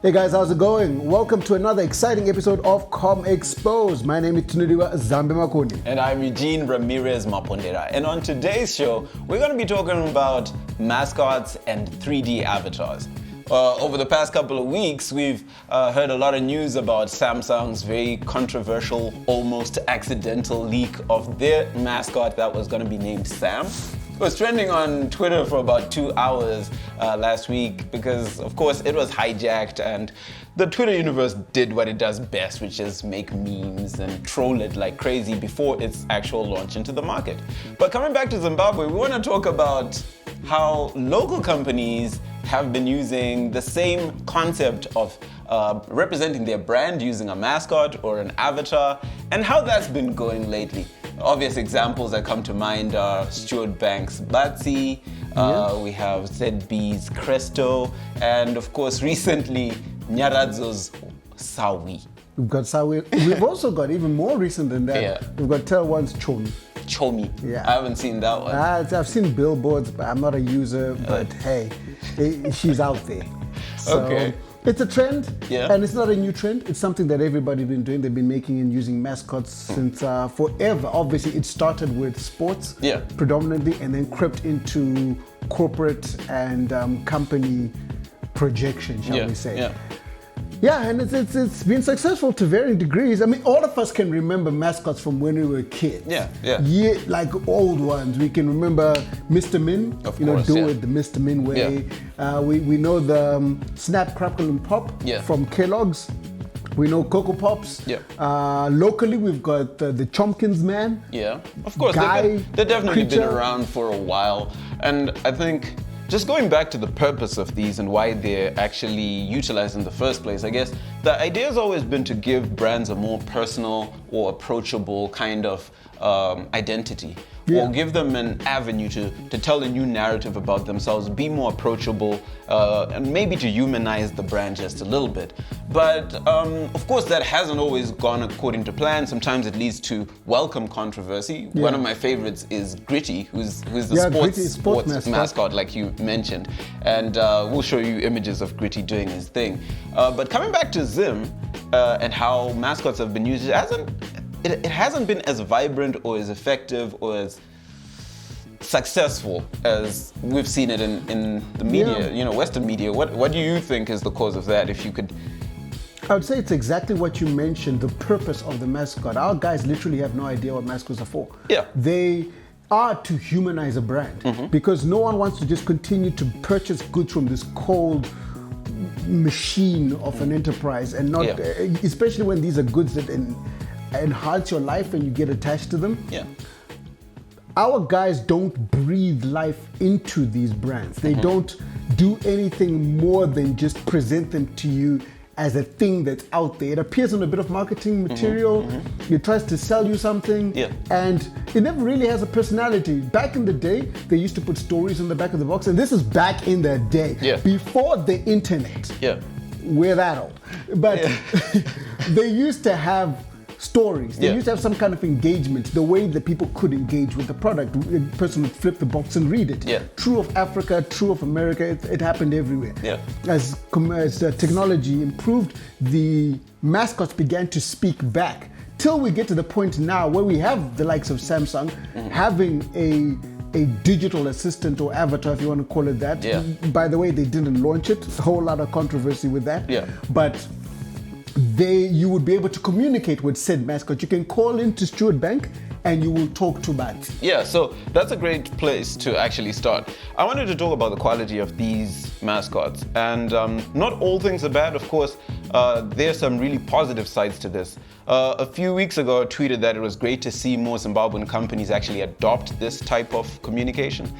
Hey guys, how's it going? Welcome to another exciting episode of Comexposed. My name is Tinodiwa Zambe-Makoni. And I'm Eugene Ramirez Mapondera. And on today's show, we're going to be talking about mascots and 3D avatars. Over the past couple of weeks, we've heard a lot of news about Samsung's very controversial, almost accidental leak of their mascot that was going to be named Sam. It was trending on Twitter for about 2 hours last week because, of course, it was hijacked and the Twitter universe did what it does best, which is make memes and troll it like crazy before its actual launch into the market. But coming back to Zimbabwe, we want to talk about how local companies have been using the same concept of representing their brand using a mascot or an avatar, and how that's been going lately. Obvious examples that come to mind are Stuart Bank's Batsi, we have ZB's Cresto, and of course recently Nyaradzo's Sawi. We've got Sawi. We've also got even more recent than that. Yeah. We've got Tel One's Chomi. Chomi. Yeah. I haven't seen that one. I've seen billboards, but I'm not a user. But hey, she's out there. So, Okay. It's a trend, Yeah. and it's not a new trend. It's something that everybody's been doing. They've been making and using mascots since forever. Obviously, it started with sports predominantly, and then crept into corporate and company projection, shall we say. Yeah. Yeah, and it's been successful to varying degrees. I mean, all of us can remember mascots from when we were kids. Yeah. Like old ones. We can remember Mr. Min, Of do course, it the Mr. Min way. We know the Snap, Crackle and Pop from Kellogg's. We know Cocoa Pops. Locally, we've got the Chompkins Man. Yeah, of course, Guy, they've definitely been Creature. around for a while. And I think just going back to the purpose of these and why they're actually utilized in the first place, I guess the idea has always been to give brands a more personal or approachable kind of identity. Or give them an avenue to tell a new narrative about themselves, be more approachable, and maybe to humanize the brand just a little bit. But of course, that hasn't always gone according to plan. Sometimes it leads to welcome controversy. One of my favorites is Gritty, who's the sports mascot, like you mentioned. And we'll show you images of Gritty doing his thing. But coming back to Zim and how mascots have been used, it hasn't been as vibrant or as effective or as successful as we've seen it in the media, Western media. What do you think is the cause of that, if you could? I would say it's exactly what you mentioned, the purpose of the mascot. Our guys literally have no idea what mascots are for. Yeah. They are to humanize a brand because no one wants to just continue to purchase goods from this cold machine of an enterprise and not, especially when these are goods that enhance your life and you get attached to them. Yeah. Our guys don't breathe life into these brands. They don't do anything more than just present them to you as a thing that's out there. It appears on a bit of marketing material. It tries to sell you something, and it never really has a personality. Back in the day, they used to put stories on the back of the box, and this is back in the day, before the internet. We're that old. But they used to have stories. They used to have some kind of engagement, the way that people could engage with the product. A person would flip the box and read it. True of Africa, true of America, it happened everywhere. As technology improved, the mascots began to speak back, till we get to the point now where we have the likes of Samsung having a digital assistant or avatar, if you want to call it that. By the way, they didn't launch it. A whole lot of controversy with that. But you would be able to communicate with said mascot. You can call into Stuart Bank and you will talk to Bat. Yeah, so that's a great place to actually start. I wanted to talk about the quality of these mascots. And not all things are bad, of course. There's some really positive sides to this. A few weeks ago, I tweeted that it was great to see more Zimbabwean companies actually adopt this type of communication.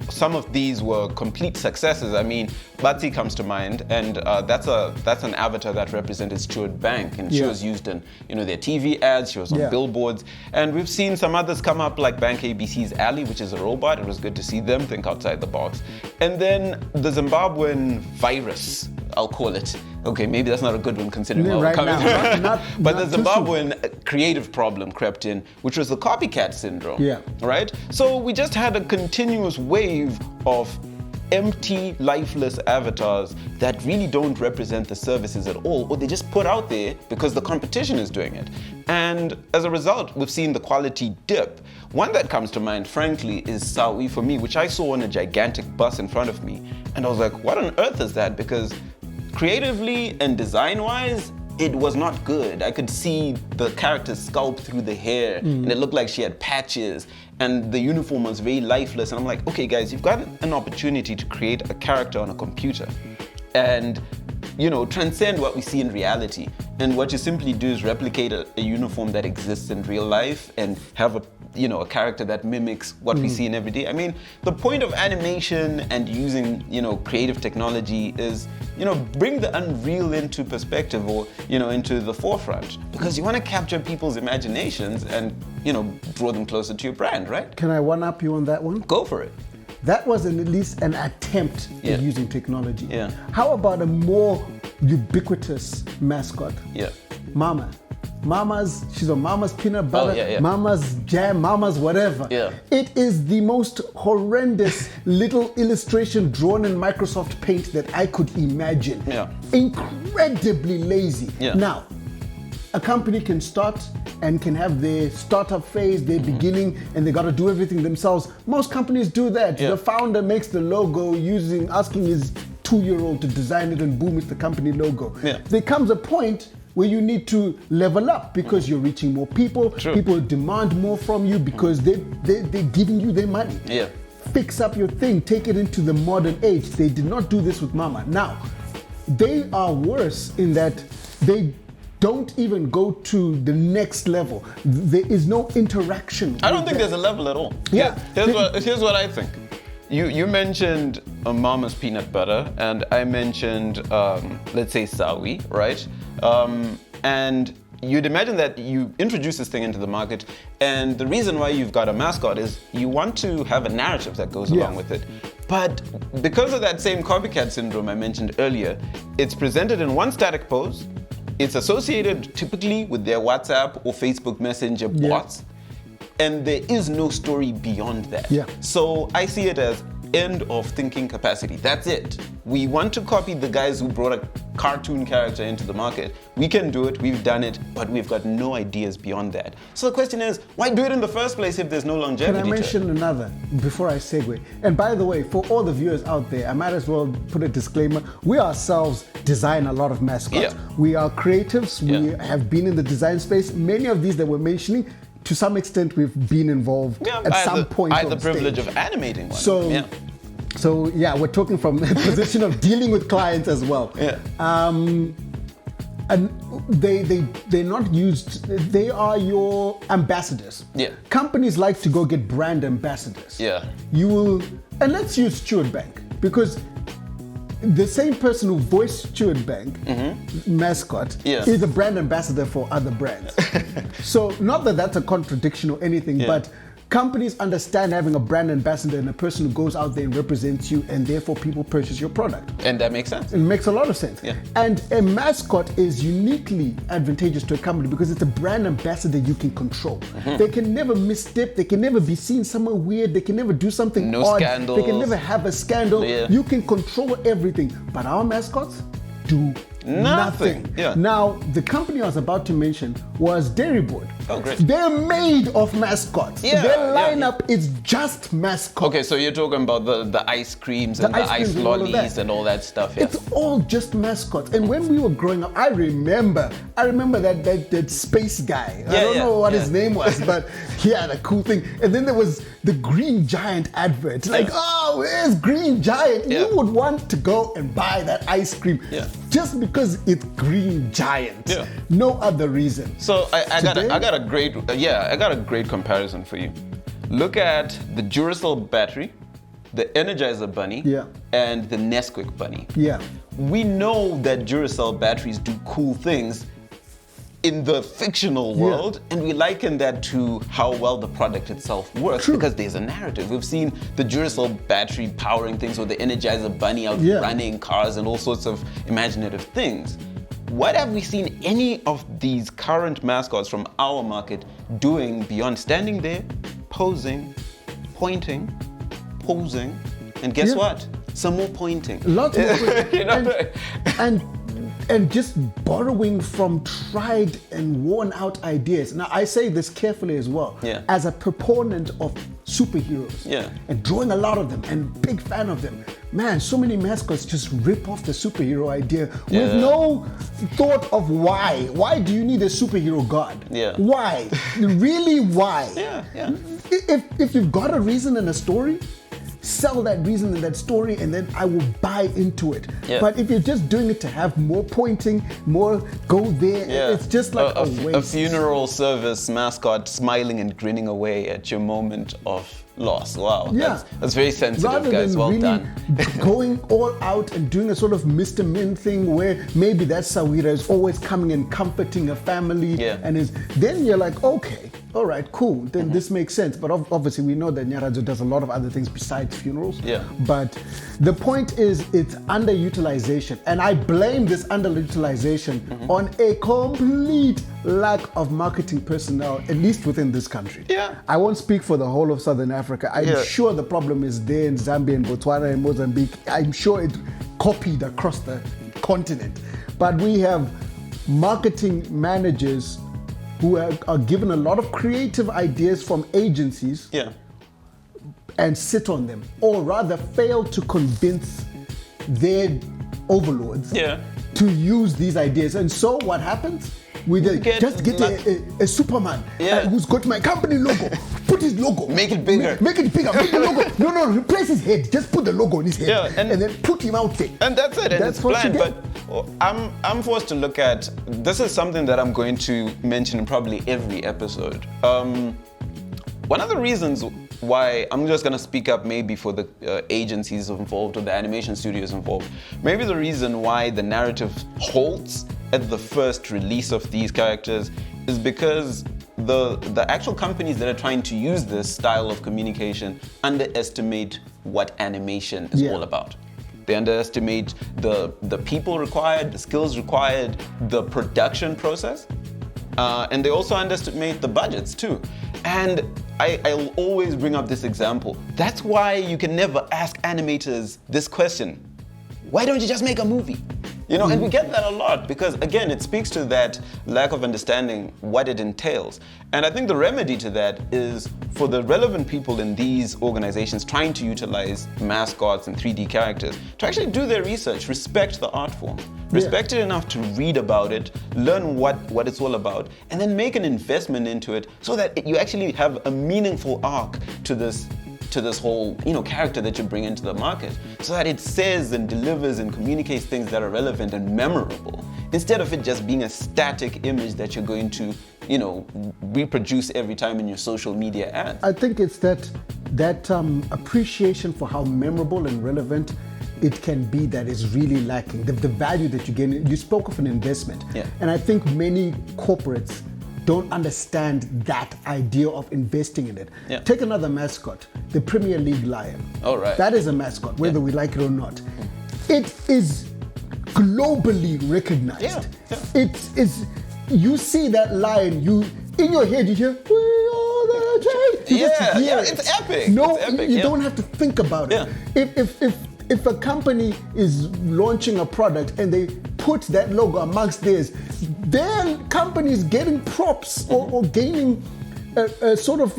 Some of these were complete successes. I mean, Batsi comes to mind, and that's an avatar that represented Stuart Bank, and she was used in their TV ads. She was on billboards, and we've seen some others come up like Bank ABC's Ali, which is a robot. It was good to see them think outside the box. And then the Zimbabwean virus, I'll call it. Okay, maybe that's not a good one considering where we're coming from. But the Zimbabwean creative problem crept in, which was the copycat syndrome. Right? So we just had a continuous wave of empty, lifeless avatars that really don't represent the services at all, or they just put out there because the competition is doing it. And as a result, we've seen the quality dip. One that comes to mind, frankly, is Sawi for me, which I saw on a gigantic bus in front of me. And I was like, what on earth is that? Because creatively and design-wise, it was not good. I could see the character sculpt through the hair, and it looked like she had patches, and the uniform was very lifeless. And I'm like, okay, guys, you've got an opportunity to create a character on a computer and, you know, transcend what we see in reality. And what you simply do is replicate a uniform that exists in real life and have a character that mimics what we see in every day. I mean, the point of animation and using, creative technology is, bring the unreal into perspective or, into the forefront, because you want to capture people's imaginations and, draw them closer to your brand, right? Can I one-up you on that one? Go for it. That was at least an attempt at using technology. Yeah. How about a more ubiquitous mascot? Yeah. Mama. She's on Mama's peanut butter, Mama's jam, Mama's whatever. Yeah. It is the most horrendous little illustration drawn in Microsoft Paint that I could imagine. Yeah. Incredibly lazy. Yeah. Now, a company can start and can have their startup phase, their beginning, and they got to do everything themselves. Most companies do that. Yeah. The founder makes the logo asking his 2-year-old to design it, and boom, it's the company logo. Yeah. There comes a point where you need to level up because you're reaching more people. True. People demand more from you because they're giving you their money. Yeah. Fix up your thing, take it into the modern age. They did not do this with Mama. Now, they are worse in that they don't even go to the next level. There is no interaction. I don't think there's a level at all. Yeah. Here's what I think. You mentioned Mama's peanut butter, and I mentioned, let's say, Sawi, right? And you'd imagine that you introduce this thing into the market, and the reason why you've got a mascot is you want to have a narrative that goes along with it. But because of that same copycat syndrome I mentioned earlier, it's presented in one static pose. It's associated typically with their WhatsApp or Facebook Messenger bots, and there is no story beyond that. Yeah. So I see it as end of thinking capacity. That's it. We want to copy the guys who brought a cartoon character into the market. We can do it, we've done it, but we've got no ideas beyond that. So the question is, why do it in the first place if there's no longevity? Can I mention another before I segue? And by the way, for all the viewers out there, I might as well put a disclaimer. We ourselves design a lot of mascots. Yeah. We are creatives. We have been in the design space. Many of these that we're mentioning, to some extent, we've been involved at some point. I had the privilege of animating one. So we're talking from a position of dealing with clients as well. Yeah. And they're not used. They are your ambassadors. Yeah. Companies like to go get brand ambassadors. Yeah. You will, and let's use Stewart Bank, because the same person who voiced Stewart Bank mascot is a brand ambassador for other brands. So not that that's a contradiction or anything, but companies understand having a brand ambassador and a person who goes out there and represents you, and therefore people purchase your product. And that makes sense. It makes a lot of sense. Yeah. And a mascot is uniquely advantageous to a company because it's a brand ambassador you can control. They can never misstep. They can never be seen somewhere weird. They can never do something odd. Scandals. They can never have a scandal. Yeah. You can control everything. But our mascots do nothing. Yeah. Now, the company I was about to mention was Dairy Board. Oh, great. They're made of mascots. Yeah, Their lineup is just mascots. Okay, so you're talking about the ice creams and the ice lollies and all that stuff. Yeah. It's all just mascots. And when we were growing up, I remember that space guy. I don't know what his name was, but he had a cool thing. And then there was the Green Giant advert. Like, oh, where's Green Giant? Yeah. You would want to go and buy that ice cream just because it's Green Giant. Yeah. No other reason. So I got a great comparison for you. Look at the Duracell battery, the Energizer bunny, and the Nesquik bunny. Yeah. We know that Duracell batteries do cool things in the fictional world, and we liken that to how well the product itself works because there's a narrative. We've seen the Duracell battery powering things, or the Energizer bunny out running cars and all sorts of imaginative things. What have we seen any of these current mascots from our market doing beyond standing there, posing, pointing, posing, and guess what? some more pointing. Lots more pointing. You know? and just borrowing from tried and worn out ideas. Now, I say this carefully as well. Yeah. As a proponent of superheroes. Yeah. And drawing a lot of them and big fan of them. Man, so many mascots just rip off the superhero idea with no thought of why. Why do you need a superhero god? Yeah. Why? Really, why? Yeah, yeah. If you've got a reason and a story, sell that reason in that story, and then I will buy into it. Yeah. But if you're just doing it to have more pointing, more go there, it's just like a waste. A funeral service mascot smiling and grinning away at your moment of loss. Wow, that's very sensitive, rather guys. than Well really done. going all out and doing a sort of Mr. Min thing where maybe that Sawira is always coming and comforting a family, and then you're like, okay, all right, cool, then this makes sense. But obviously we know that Nyaradzo does a lot of other things besides funerals. Yeah. But the point is, it's underutilization, and I blame this underutilization on a complete lack of marketing personnel, at least within this country. Yeah. I won't speak for the whole of Southern Africa. I'm sure the problem is there in Zambia and Botswana and Mozambique. I'm sure it copied across the continent. But we have marketing managers who are given a lot of creative ideas from agencies and sit on them, or rather fail to convince their overlords to use these ideas. And so what happens? We just get a Superman who's got my company logo. Put his logo. Make it bigger. Make it bigger. Put the logo. No, replace his head. Just put the logo on his head. And then put him out there. And that's it. And that's it's planned. But I'm forced to look at, this is something that I'm going to mention in probably every episode. One of the reasons why, I'm just going to speak up maybe for the agencies involved or the animation studios involved, maybe the reason why the narrative halts at the first release of these characters is because the actual companies that are trying to use this style of communication underestimate what animation is all about. They underestimate the people required, the skills required, the production process, and they also underestimate the budgets too. And I'll always bring up this example. That's why you can never ask animators this question: why don't you just make a movie? You know, and we get that a lot because, again, it speaks to that lack of understanding what it entails. And I think the remedy to that is for the relevant people in these organizations trying to utilize mascots and 3D characters to actually do their research, respect the art form, respect it enough to read about it, learn what it's all about, and then make an investment into it so that you actually have a meaningful arc to this whole, character that you bring into the market, so that it says and delivers and communicates things that are relevant and memorable, instead of it just being a static image that you're going to, reproduce every time in your social media ads. I think it's that appreciation for how memorable and relevant it can be that is really lacking. The value that you gain. You spoke of an investment, and I think many corporates don't understand that idea of investing in it. Take another mascot, the Premier League Lion. Oh, right. That is a mascot, whether we like it or not. It is globally recognized. It's you see that lion, in your head you hear, "We are the champions." You just hear it. It's epic. No, it's epic, you don't have to think about it. If a company is launching a product and they put that logo amongst theirs, their company is getting props or gaining a sort of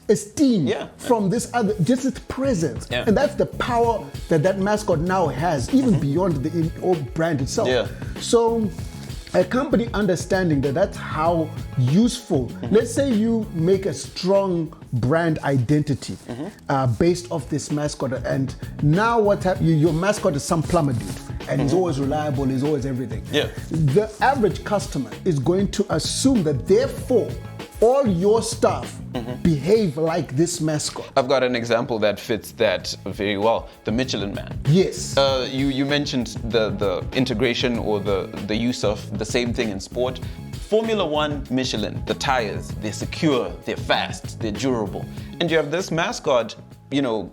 esteem from this other, just its presence, and that's the power that mascot now has, even beyond the brand itself. So a company understanding that's how useful. Let's say you make a strong brand identity based off this mascot, and now what happens? Your mascot is some plumber dude, and he's always reliable, he's always everything. The average customer is going to assume that therefore all your staff behave like this mascot. I've got an example that fits that very well. The Michelin Man. Yes. You mentioned the integration or the use of the same thing in sport. Formula One, Michelin, the tires, they're secure, they're fast, they're durable. And you have this mascot,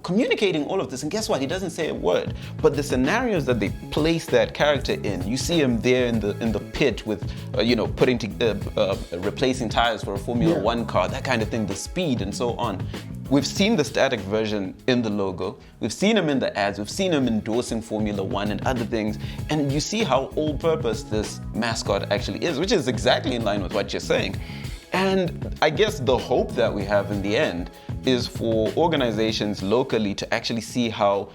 communicating all of this, and guess what? He doesn't say a word. But the scenarios that they place that character in, you see him there in the pit with, replacing tires for a Formula One car, that kind of thing, the speed and so on. we've seen the static version in the logo, we've seen him in the ads, we've seen him endorsing Formula One and other things, and you see how all-purpose this mascot actually is, which is exactly in line with what you're saying. And I guess the hope that we have in the end is for organizations locally to actually see how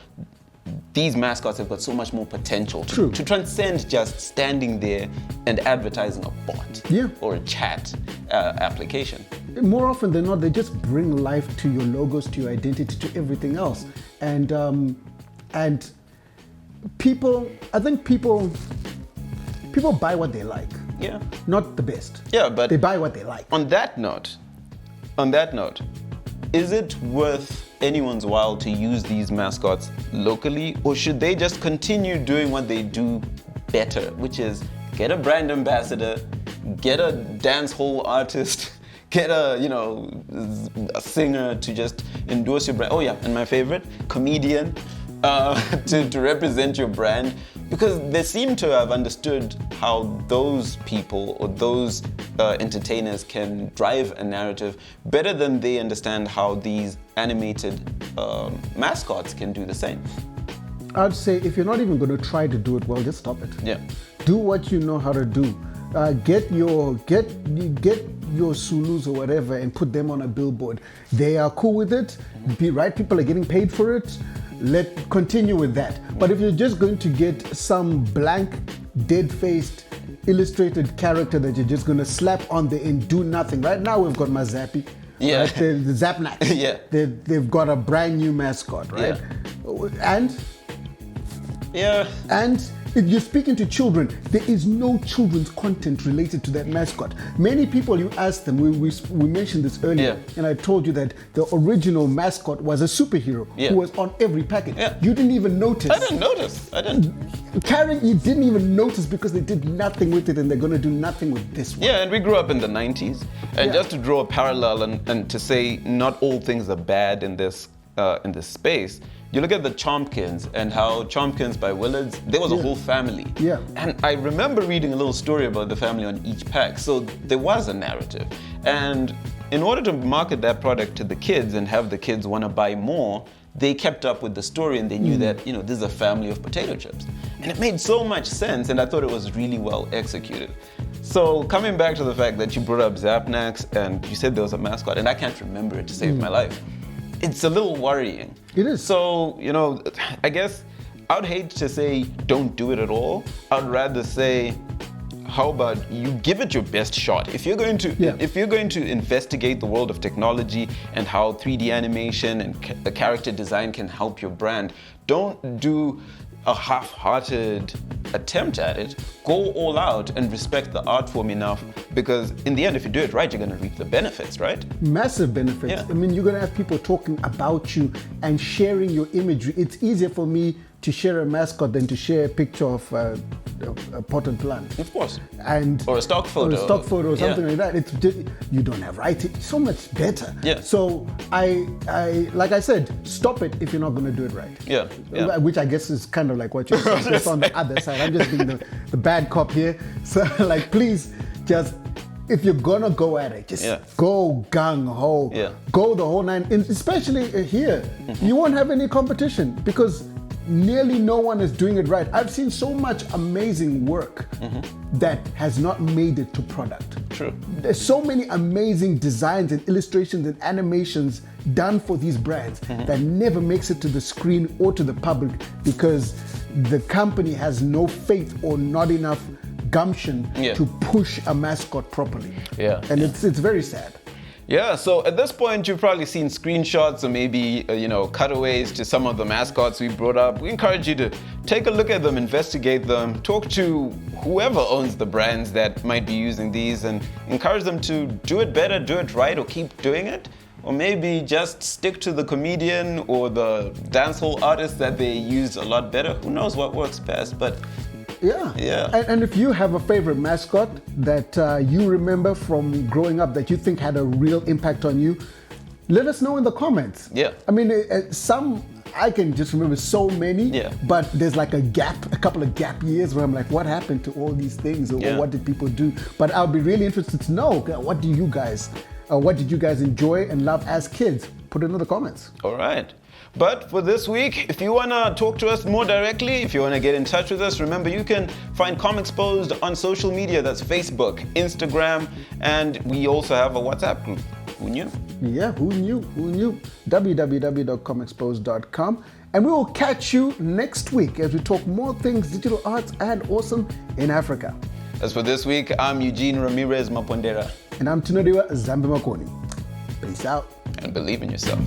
these mascots have got so much more potential to transcend just standing there and advertising a bot or a chat application. More often than not, they just bring life to your logos, to your identity, to everything else. And people, I think people buy what they like. Yeah. Not the best. Yeah, but they buy what they like. On that note, is it worth anyone's while to use these mascots locally, or should they just continue doing what they do better, which is get a brand ambassador, get a dance hall artist, get a singer to just endorse your brand. Oh yeah, and my favorite, comedian, to represent your brand, because they seem to have understood how those people or those entertainers can drive a narrative better than they understand how these animated mascots can do the same. I'd say if you're not even going to try to do it well, just stop it. Yeah. Do what you know how to do. Get your Sulus or whatever and put them on a billboard. They are cool with it. People are getting paid for it. Continue with that. But if you're just going to get some blank, dead-faced, illustrated character that you're just going to slap on there and do nothing. Right now we've got Mazapi. Yeah. Right? The Zapnax. Yeah. They've got a brand new mascot, right? Yeah. And if you're speaking to children, there is no children's content related to that mascot. Many people, you ask them, we mentioned this earlier, and I told you that the original mascot was a superhero who was on every package. Yeah. You didn't even notice. I didn't. Karen, you didn't even notice because they did nothing with it, and they're going to do nothing with this one. Yeah, and we grew up in the 90s. And just to draw a parallel and to say not all things are bad in this space, you look at the Chompkins and how Chompkins by Willards, there was a whole family. Yeah. And I remember reading a little story about the family on each pack. So there was a narrative. And in order to market that product to the kids and have the kids want to buy more, they kept up with the story and they knew that, this is a family of potato chips. And it made so much sense, and I thought it was really well executed. So coming back to the fact that you brought up Zapnax and you said there was a mascot, and I can't remember it to save my life. It's a little worrying. It is. So, I guess I'd hate to say don't do it at all. I'd rather say, how about you give it your best shot? If you're going to investigate the world of technology and how 3D animation and the character design can help your brand, don't do a half-hearted attempt at it. Go all out and respect the art form enough, because in the end, if you do it right, you're going to reap the benefits, right? Massive benefits. Yeah. I mean, you're going to have people talking about you and sharing your imagery. It's easier for me to share a mascot than to share a picture of a potted plant. Of course. Or a stock photo. Or something like that. It's just, you don't have rights. It's so much better. Yeah. So I like I said, stop it if you're not going to do it right. Yeah. Which I guess is kind of like what you're saying, just on the other side. I'm just being the bad cop here. So please just, if you're gonna go at it, just go gung-ho. Yeah. Go the whole nine. And especially here, you won't have any competition because nearly no one is doing it right. I've seen so much amazing work that has not made it to product. True. There's so many amazing designs and illustrations and animations done for these brands that never makes it to the screen or to the public because the company has no faith or not enough gumption to push a mascot properly. Yeah. And it's very sad. Yeah, so at this point, you've probably seen screenshots or maybe, cutaways to some of the mascots we brought up. We encourage you to take a look at them, investigate them, talk to whoever owns the brands that might be using these and encourage them to do it better, do it right, or keep doing it. Or maybe just stick to the comedian or the dancehall artist that they use a lot better. Who knows what works best, but Yeah. And if you have a favorite mascot that you remember from growing up that you think had a real impact on you, let us know in the comments. Yeah. I mean, some I can just remember so many, but there's like a couple of gap years where I'm like, what happened to all these things, or what did people do? But I'll be really interested to know, what did you guys enjoy and love as kids? put it in the comments. All right. But for this week, if you want to talk to us more directly, if you want to get in touch with us, remember you can find Comexposed on social media. That's Facebook, Instagram, and we also have a WhatsApp group. Who knew? Yeah, who knew? Who knew? www.comexposed.com. And we will catch you next week as we talk more things digital arts and awesome in Africa. As for this week, I'm Eugene Ramirez Mapondera. And I'm Tinodiwa Zambe-Makoni. Peace out. And believe in yourself.